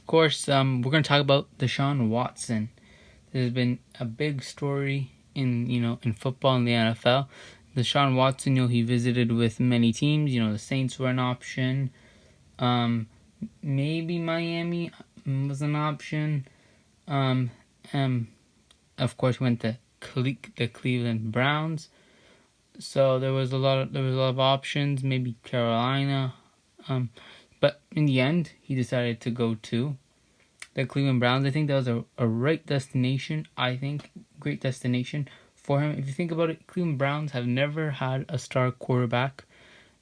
course, we're going to talk about Deshaun Watson. There's been a big story in football in the NFL. Deshaun Watson, he visited with many teams. The Saints were an option. Maybe Miami was an option. Of course, went to the Cleveland Browns. So there was a lot of options. Maybe Carolina. But in the end, he decided to go to the Cleveland Browns. I think that was a right destination. Great destination for him. If you think about it, Cleveland Browns have never had a star quarterback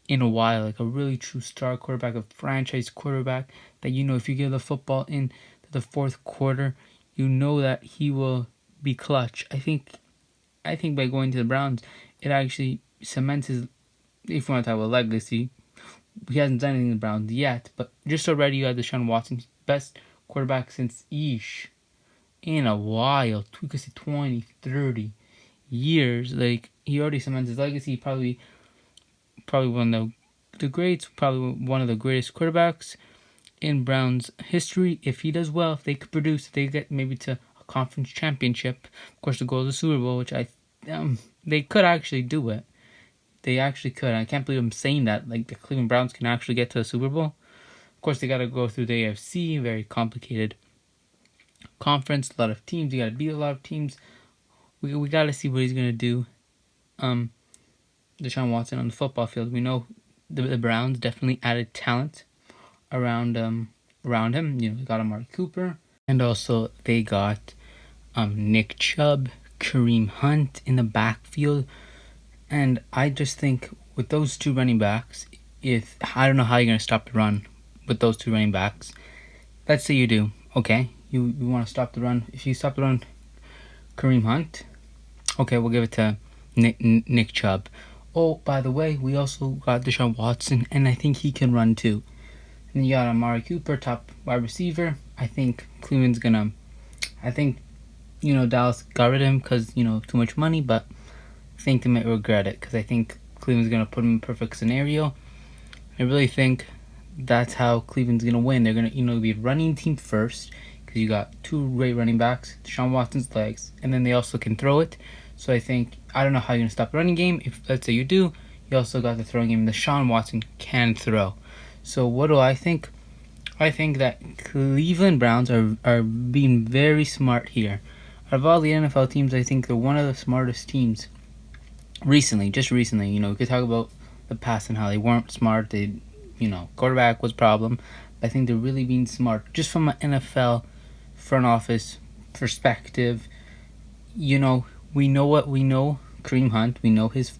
in a while, like a really true star quarterback, a franchise quarterback that if you give the football in the fourth quarter, that he will be clutch. I think by going to the Browns, it actually cements his, if you want to talk about legacy. He hasn't done anything in the Browns yet, but just already you had Deshaun Watson, best quarterback since in a while. You could say 20, 30 years. Like, he already cements his legacy. Probably one of the greats, probably one of the greatest quarterbacks in Browns history. If he does well, if they could produce, if they get maybe to a conference championship, of course the goal is the Super Bowl, which they could actually do it. They actually could. I can't believe I'm saying that. Like, the Cleveland Browns can actually get to the Super Bowl. Of course, they got to go through the AFC, very complicated conference, a lot of teams. You got to beat a lot of teams. We got to see what he's going to do. Deshaun Watson on the football field. We know the Browns definitely added talent around him. They got Amari Cooper, and also they got Nick Chubb, Kareem Hunt in the backfield. And I just think with those two running backs, I don't know how you're going to stop the run with those two running backs. Let's say you do. Okay, you want to stop the run. If you stop the run, Kareem Hunt, okay, we'll give it to Nick Chubb. Oh, by the way, we also got Deshaun Watson, and I think he can run too. And then you got Amari Cooper, top wide receiver. I think Cleveland's going to... Dallas got rid of him because, too much money, but I think they might regret it because I think Cleveland's going to put him in a perfect scenario. I really think that's how Cleveland's going to win. They're going to, be a running team first because you got two great running backs, Deshaun Watson's legs, and then they also can throw it. So I don't know how you're going to stop the running game. If, let's say you do, you also got the throwing game. Deshaun Watson can throw. So what do I think? I think that Cleveland Browns are being very smart here. Out of all the NFL teams, I think they're one of the smartest teams. Recently, we could talk about the past and how they weren't smart. Quarterback was a problem. But I think they're really being smart. Just from an NFL front office perspective, we know what we know. Kareem Hunt, we know his,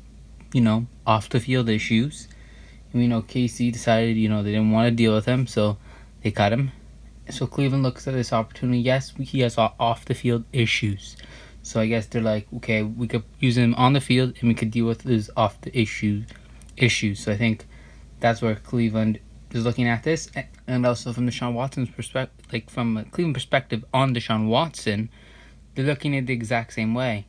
off the field issues. And we know KC decided, they didn't want to deal with him, so they cut him. So Cleveland looks at this opportunity. Yes, he has off the field issues. So I guess they're like, okay, we could use him on the field and we could deal with his off the issues. So I think that's where Cleveland is looking at this. And also from Deshaun Watson's perspective, like from a Cleveland perspective on Deshaun Watson, they're looking at the exact same way.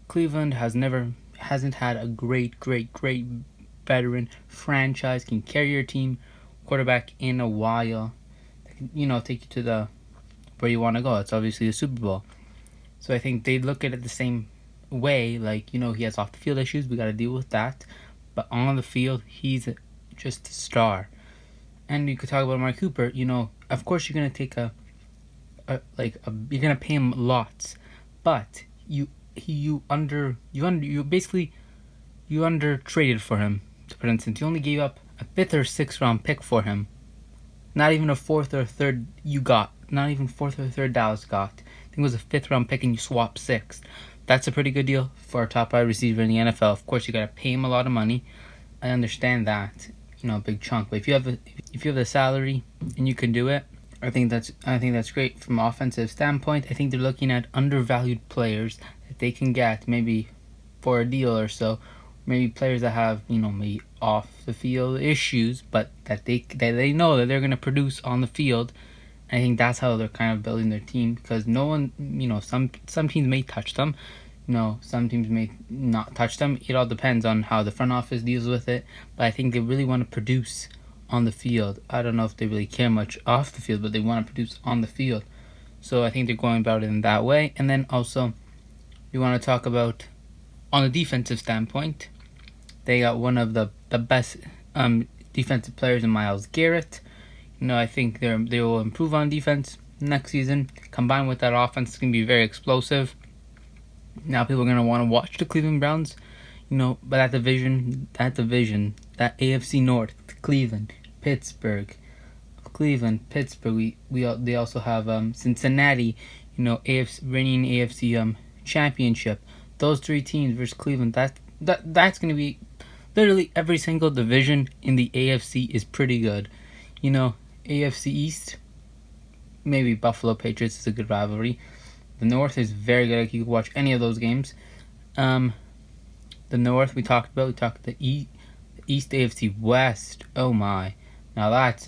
Cleveland hasn't had a great veteran franchise, can carry your team quarterback in a while. Take you to where you want to go. It's obviously the Super Bowl. So I think they look at it the same way. Like, he has off the field issues. We got to deal with that. But on the field, he's just a star. And you could talk about Amari Cooper. Of course you're gonna take you're gonna pay him lots, but you under traded for him. For instance, you only gave up a 5th or 6th round pick for him. Not even a 4th or 3rd you got. Not even 4th or 3rd Dallas got. I think it was a 5th round pick and you swapped 6th. That's a pretty good deal for a top wide receiver in the NFL. Of course, you got to pay him a lot of money. I understand that, a big chunk. But if you have the salary and you can do it, I think that's great from an offensive standpoint. I think they're looking at undervalued players that they can get maybe for a deal or so. Maybe players that have maybe off the field issues, but that they know that they're going to produce on the field. And I think that's how they're kind of building their team, because no one, some teams may touch them, some teams may not touch them. It all depends on how the front office deals with it. But I think they really want to produce on the field. I don't know if they really care much off the field, but they want to produce on the field. So I think they're going about it in that way. And then also, we want to talk about, on the defensive standpoint, they got one of the best defensive players in Myles Garrett. I think they will improve on defense next season. Combined with that offense, it's going to be very explosive. Now people are going to want to watch the Cleveland Browns. But that division, that AFC North, Cleveland, Pittsburgh. They also have Cincinnati. Winning AFC championship. Those three teams versus Cleveland. That's going to be literally every single division in the AFC is pretty good. AFC East, maybe Buffalo Patriots is a good rivalry. The North is very good. You can watch any of those games. The North we talked about. We talked the East AFC West. Oh my! Now that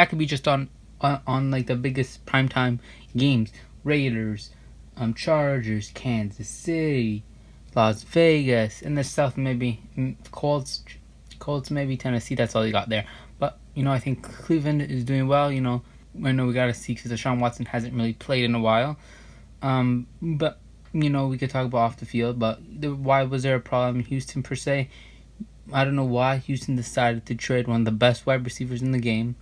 could be just on like the biggest primetime games. Raiders, Chargers, Kansas City, Las Vegas, and the South maybe Colts maybe Tennessee. That's all you got there. But I think Cleveland is doing well. I know we gotta see because Deshaun Watson hasn't really played in a while. But we could talk about off the field. But why was there a problem in Houston per se? I don't know why Houston decided to trade one of the best wide receivers in the game,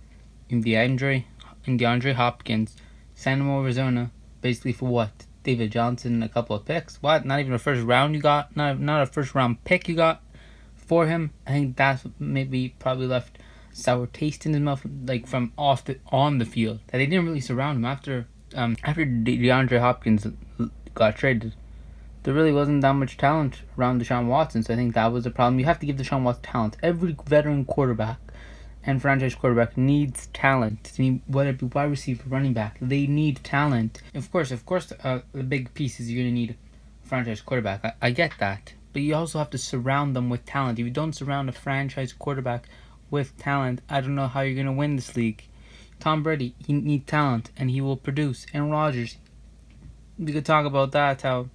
in DeAndre Hopkins, send him over Arizona, basically for what? David Johnson and a couple of picks. What? Not even a first round you got? Not a first round pick you got for him? I think that's maybe probably left sour taste in his mouth, like from on the field, that they didn't really surround him after DeAndre Hopkins got traded. There really wasn't that much talent around Deshaun Watson, so I think that was the problem. You have to give Deshaun Watson talent. Every veteran quarterback and franchise quarterback needs talent. Whether it be wide receiver, running back, they need talent. Of course, the big piece is you're going to need a franchise quarterback. I get that. But you also have to surround them with talent. If you don't surround a franchise quarterback with talent, I don't know how you're going to win this league. Tom Brady, he needs talent, and he will produce. Aaron Rodgers, we could talk about that, how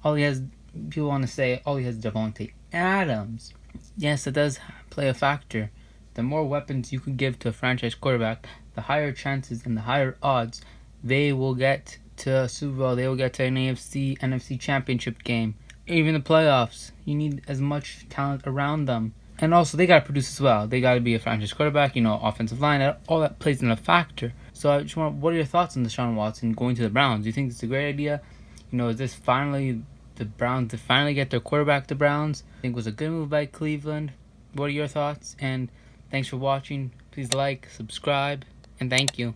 all he has, people want to say, all he has is Devontae Adams. Yes, it does play a factor. The more weapons you can give to a franchise quarterback, the higher chances and the higher odds they will get to a Super Bowl. They will get to an AFC, NFC championship game. Even the playoffs. You need as much talent around them. And also, they got to produce as well. They got to be a franchise quarterback, offensive line. All that plays in a factor. So I just what are your thoughts on Deshaun Watson going to the Browns? Do you think it's a great idea? Is this finally the Browns to finally get their quarterback, the Browns? I think it was a good move by Cleveland. What are your thoughts? And thanks for watching. Please like, subscribe, and thank you.